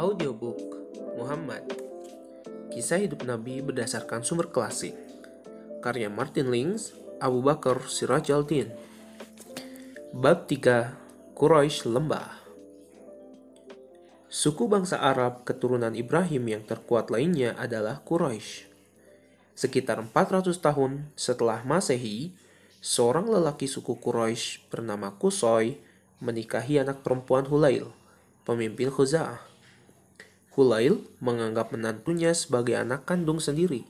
Audiobook Muhammad. Kisah hidup Nabi berdasarkan sumber klasik. Karya Martin Lings, Abu Bakar Siraj al-Din. Bab 3. Quraisy Lembah. Suku bangsa Arab keturunan Ibrahim yang terkuat lainnya adalah Quraisy. Sekitar 400 tahun setelah Masehi, seorang lelaki suku Quraisy bernama Qusay menikahi anak perempuan Hulail, pemimpin Khuza'ah. Hulail menganggap menantunya sebagai anak kandung sendiri,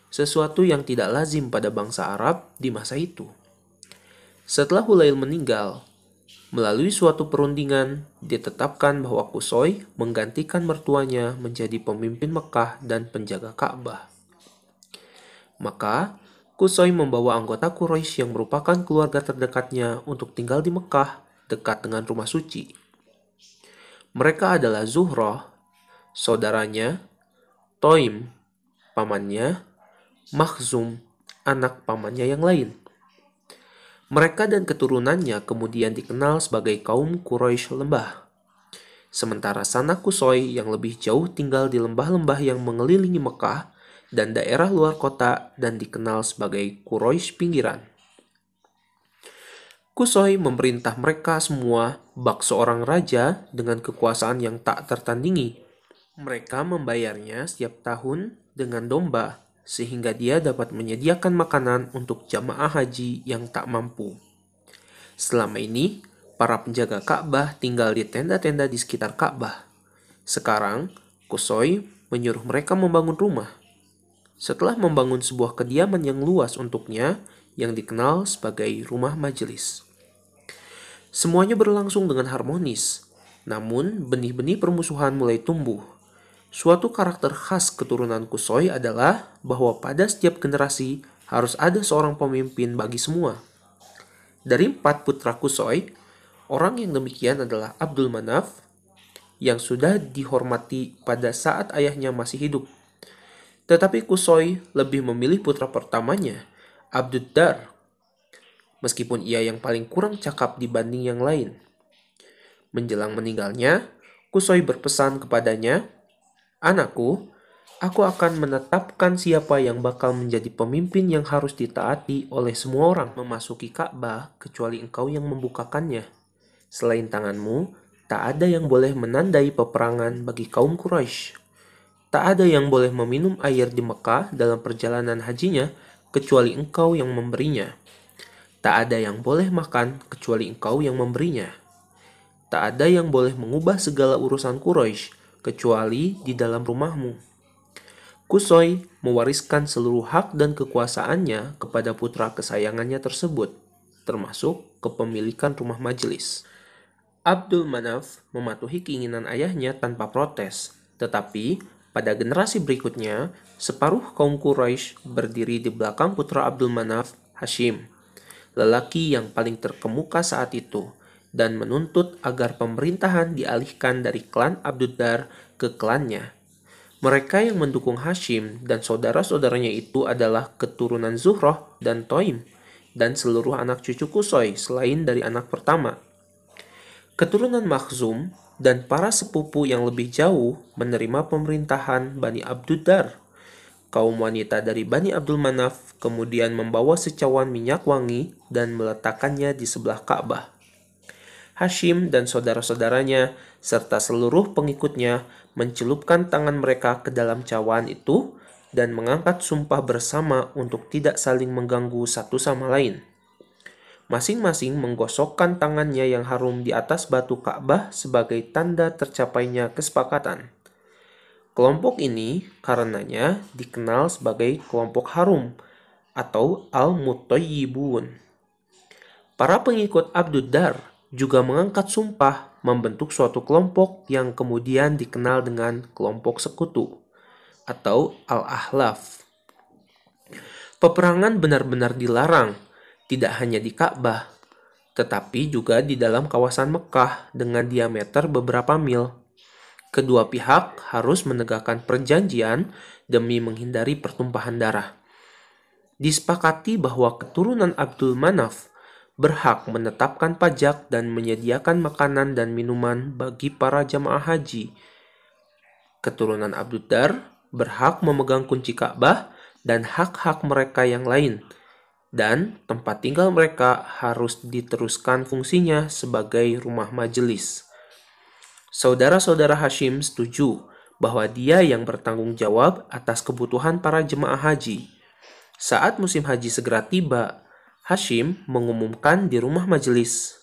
sesuatu yang tidak lazim pada bangsa Arab di masa itu. Setelah Hulail meninggal, melalui suatu perundingan, ditetapkan bahwa Qusay menggantikan mertuanya menjadi pemimpin Mekah dan penjaga Ka'bah. Maka, Qusay membawa anggota Quraisy yang merupakan keluarga terdekatnya untuk tinggal di Mekah, dekat dengan rumah suci. Mereka adalah Zuhrah, saudaranya, Toim, pamannya, Makhzum, anak pamannya yang lain. Mereka dan keturunannya kemudian dikenal sebagai kaum Quraisy Lembah. Sementara sanak Qusay yang lebih jauh tinggal di lembah-lembah yang mengelilingi Mekah dan daerah luar kota dan dikenal sebagai Quraisy Pinggiran. Qusay memerintah mereka semua bak seorang raja dengan kekuasaan yang tak tertandingi. Mereka membayarnya setiap tahun dengan domba, sehingga dia dapat menyediakan makanan untuk jamaah haji yang tak mampu. Selama ini, para penjaga Ka'bah tinggal di tenda-tenda di sekitar Ka'bah. Sekarang, Qusay menyuruh mereka membangun rumah. Setelah membangun sebuah kediaman yang luas untuknya, yang dikenal sebagai rumah majelis. Semuanya berlangsung dengan harmonis, namun benih-benih permusuhan mulai tumbuh. Suatu karakter khas keturunan Qusay adalah bahwa pada setiap generasi harus ada seorang pemimpin bagi semua. Dari 4 putra Qusay, orang yang demikian adalah Abdul Manaf, yang sudah dihormati pada saat ayahnya masih hidup. Tetapi Qusay lebih memilih putra pertamanya, Abduddar, meskipun ia yang paling kurang cakap dibanding yang lain. Menjelang meninggalnya, Qusay berpesan kepadanya, "Anakku, aku akan menetapkan siapa yang bakal menjadi pemimpin yang harus ditaati oleh semua orang memasuki Ka'bah kecuali engkau yang membukakannya. Selain tanganmu, tak ada yang boleh menandai peperangan bagi kaum Quraisy. Tak ada yang boleh meminum air di Mekah dalam perjalanan hajinya kecuali engkau yang memberinya. Tak ada yang boleh makan kecuali engkau yang memberinya. Tak ada yang boleh mengubah segala urusan Quraisy kecuali di dalam rumahmu." Qusay mewariskan seluruh hak dan kekuasaannya kepada putra kesayangannya tersebut, termasuk kepemilikan rumah majelis. Abdul Manaf mematuhi keinginan ayahnya tanpa protes, tetapi pada generasi berikutnya, separuh kaum Quraisy berdiri di belakang putra Abdul Manaf, Hashim, lelaki yang paling terkemuka saat itu, dan menuntut agar pemerintahan dialihkan dari klan Abduddar ke klannya. Mereka yang mendukung Hashim dan saudara-saudaranya itu adalah keturunan Zuhrah dan Toim, dan seluruh anak cucu Qusay selain dari anak pertama. Keturunan Makhzum dan para sepupu yang lebih jauh menerima pemerintahan Bani Abduddar. Kaum wanita dari Bani Abdul Manaf kemudian membawa secawan minyak wangi dan meletakkannya di sebelah Ka'bah. Hashim dan saudara-saudaranya serta seluruh pengikutnya mencelupkan tangan mereka ke dalam cawan itu dan mengangkat sumpah bersama untuk tidak saling mengganggu satu sama lain. Masing-masing menggosokkan tangannya yang harum di atas batu Ka'bah sebagai tanda tercapainya kesepakatan. Kelompok ini karenanya dikenal sebagai kelompok harum atau Al-Mutayyibun. Para pengikut Abduddar juga mengangkat sumpah membentuk suatu kelompok yang kemudian dikenal dengan kelompok sekutu atau Al-Ahlaf. Peperangan benar-benar dilarang, tidak hanya di Ka'bah, tetapi juga di dalam kawasan Mekah dengan diameter beberapa mil. Kedua pihak harus menegakkan perjanjian demi menghindari pertumpahan darah. Disepakati bahwa keturunan Abdul Manaf berhak menetapkan pajak dan menyediakan makanan dan minuman bagi para jamaah haji. Keturunan Abduddar berhak memegang kunci Ka'bah dan hak-hak mereka yang lain, dan tempat tinggal mereka harus diteruskan fungsinya sebagai rumah majelis. Saudara-saudara Hashim setuju bahwa dia yang bertanggung jawab atas kebutuhan para jemaah haji. Saat musim haji segera tiba, Hashim mengumumkan di rumah majelis,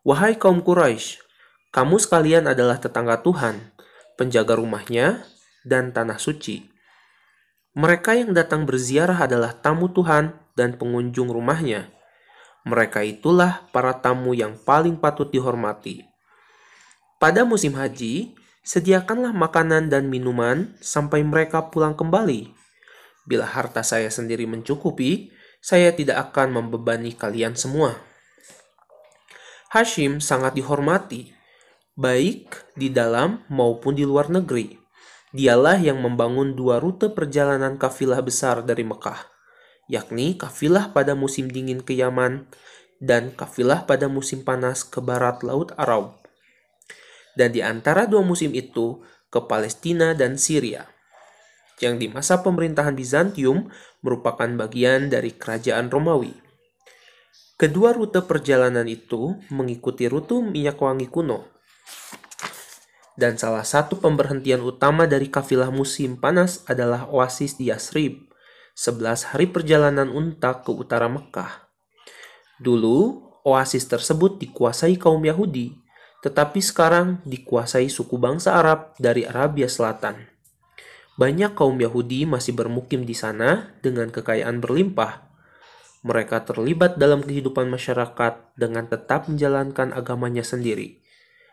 "Wahai kaum Quraisy, kamu sekalian adalah tetangga Tuhan, penjaga rumahnya, dan tanah suci. Mereka yang datang berziarah adalah tamu Tuhan dan pengunjung rumahnya. Mereka itulah para tamu yang paling patut dihormati. Pada musim haji, sediakanlah makanan dan minuman sampai mereka pulang kembali. Bila harta saya sendiri mencukupi, saya tidak akan membebani kalian semua." Hashim sangat dihormati, baik di dalam maupun di luar negeri. Dialah yang membangun 2 rute perjalanan kafilah besar dari Mekah, yakni kafilah pada musim dingin ke Yaman dan kafilah pada musim panas ke barat Laut Arab. Dan di antara 2 musim itu ke Palestina dan Syria, yang di masa pemerintahan Bizantium merupakan bagian dari kerajaan Romawi. Kedua rute perjalanan itu mengikuti rute minyak wangi kuno. Dan salah satu pemberhentian utama dari kafilah musim panas adalah oasis di Yasrib, 11 hari perjalanan unta ke utara Mekah. Dulu, oasis tersebut dikuasai kaum Yahudi, tetapi sekarang dikuasai suku bangsa Arab dari Arabia Selatan. Banyak kaum Yahudi masih bermukim di sana dengan kekayaan berlimpah. Mereka terlibat dalam kehidupan masyarakat dengan tetap menjalankan agamanya sendiri.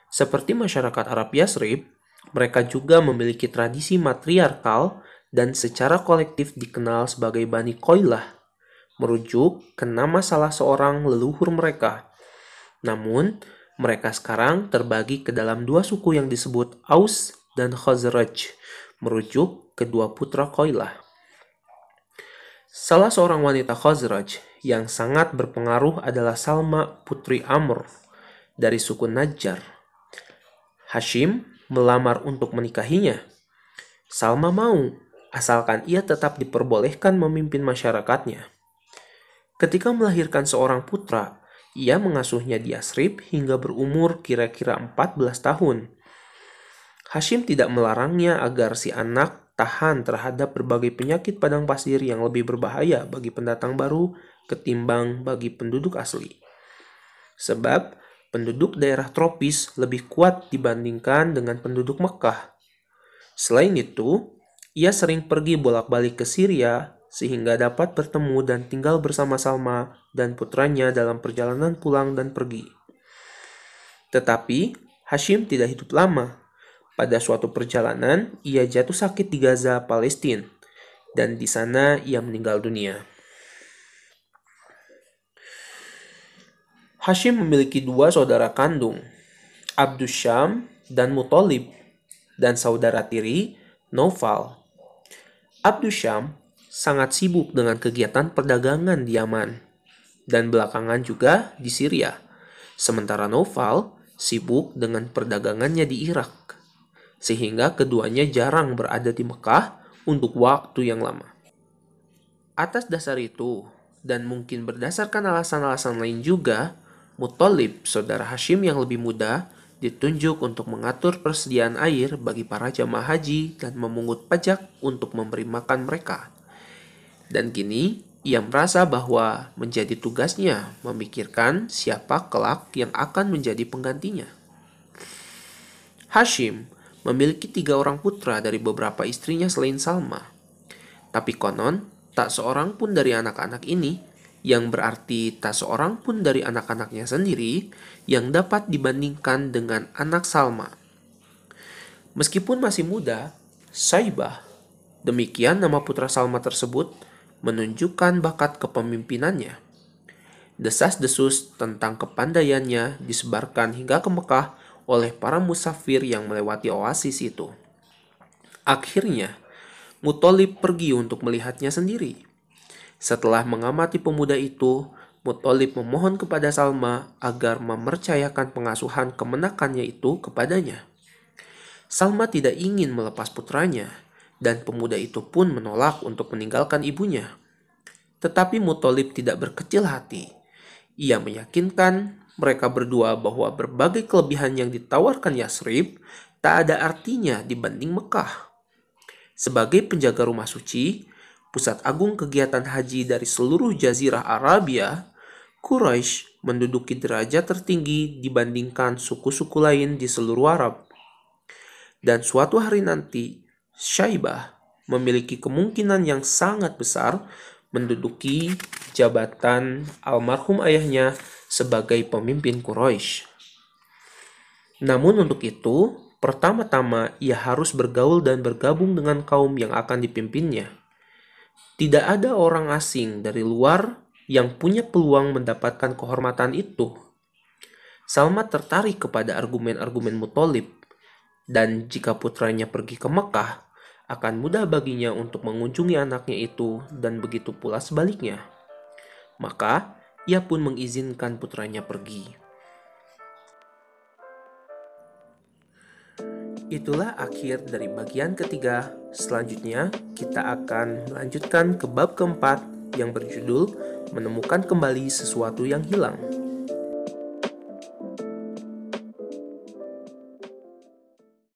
Seperti masyarakat Arab Yasrib, mereka juga memiliki tradisi matriarkal dan secara kolektif dikenal sebagai Bani Qoilah, merujuk ke nama salah seorang leluhur mereka. Namun, mereka sekarang terbagi ke dalam 2 suku yang disebut Aus dan Khazraj, merujuk kedua putra Qoilah. Salah seorang wanita Khazraj yang sangat berpengaruh adalah Salma putri Amr dari suku Najjar. Hashim melamar untuk menikahinya. Salma mau, asalkan ia tetap diperbolehkan memimpin masyarakatnya. Ketika melahirkan seorang putra, ia mengasuhnya di Yasrib hingga berumur kira-kira 14 tahun. Hashim tidak melarangnya agar si anak tahan terhadap berbagai penyakit padang pasir yang lebih berbahaya bagi pendatang baru ketimbang bagi penduduk asli. Sebab penduduk daerah tropis lebih kuat dibandingkan dengan penduduk Mekah. Selain itu, ia sering pergi bolak-balik ke Syria sehingga dapat bertemu dan tinggal bersama Salma dan putranya dalam perjalanan pulang dan pergi. Tetapi Hashim tidak hidup lama. Pada suatu perjalanan, ia jatuh sakit di Gaza, Palestina, dan di sana ia meninggal dunia. Hashim memiliki 2 saudara kandung, Abdusyam dan Muthalib, dan saudara tiri, Naufal. Abdusyam sangat sibuk dengan kegiatan perdagangan di Yaman, dan belakangan juga di Syria. Sementara Naufal sibuk dengan perdagangannya di Irak, sehingga keduanya jarang berada di Mekah untuk waktu yang lama. Atas dasar itu, dan mungkin berdasarkan alasan-alasan lain juga, Muthalib, saudara Hashim yang lebih muda, ditunjuk untuk mengatur persediaan air bagi para jamaah haji dan memungut pajak untuk memberi makan mereka. Dan kini, ia merasa bahwa menjadi tugasnya memikirkan siapa kelak yang akan menjadi penggantinya. Hashim memiliki 3 orang putra dari beberapa istrinya selain Salma. Tapi konon, tak seorang pun dari anak-anak ini, yang berarti tak seorang pun dari anak-anaknya sendiri, yang dapat dibandingkan dengan anak Salma. Meskipun masih muda, Saibah, demikian nama putra Salma tersebut, menunjukkan bakat kepemimpinannya. Desas-desus tentang kepandaiannya disebarkan hingga ke Mekah oleh para musafir yang melewati oasis itu. Akhirnya, Muthalib pergi untuk melihatnya sendiri. Setelah mengamati pemuda itu, Muthalib memohon kepada Salma agar mempercayakan pengasuhan kemenakannya itu kepadanya. Salma tidak ingin melepas putranya, dan pemuda itu pun menolak untuk meninggalkan ibunya. Tetapi Muthalib tidak berkecil hati. Ia meyakinkan mereka berdua bahwa berbagai kelebihan yang ditawarkan Yasrib tak ada artinya dibanding Mekah. Sebagai penjaga rumah suci, pusat agung kegiatan haji dari seluruh jazirah Arabia, Quraisy menduduki derajat tertinggi dibandingkan suku-suku lain di seluruh Arab. Dan suatu hari nanti, Syaibah memiliki kemungkinan yang sangat besar menduduki jabatan almarhum ayahnya sebagai pemimpin Quraisy. Namun untuk itu, pertama-tama ia harus bergaul dan bergabung dengan kaum yang akan dipimpinnya. Tidak ada orang asing dari luar yang punya peluang mendapatkan kehormatan itu. Salma tertarik kepada argumen-argumen Muthalib, dan jika putranya pergi ke Mekah, akan mudah baginya untuk mengunjungi anaknya itu dan begitu pula sebaliknya. Maka, ia pun mengizinkan putranya pergi. Itulah akhir dari bagian ketiga. Selanjutnya, kita akan melanjutkan ke bab keempat yang berjudul Menemukan Kembali Sesuatu yang Hilang.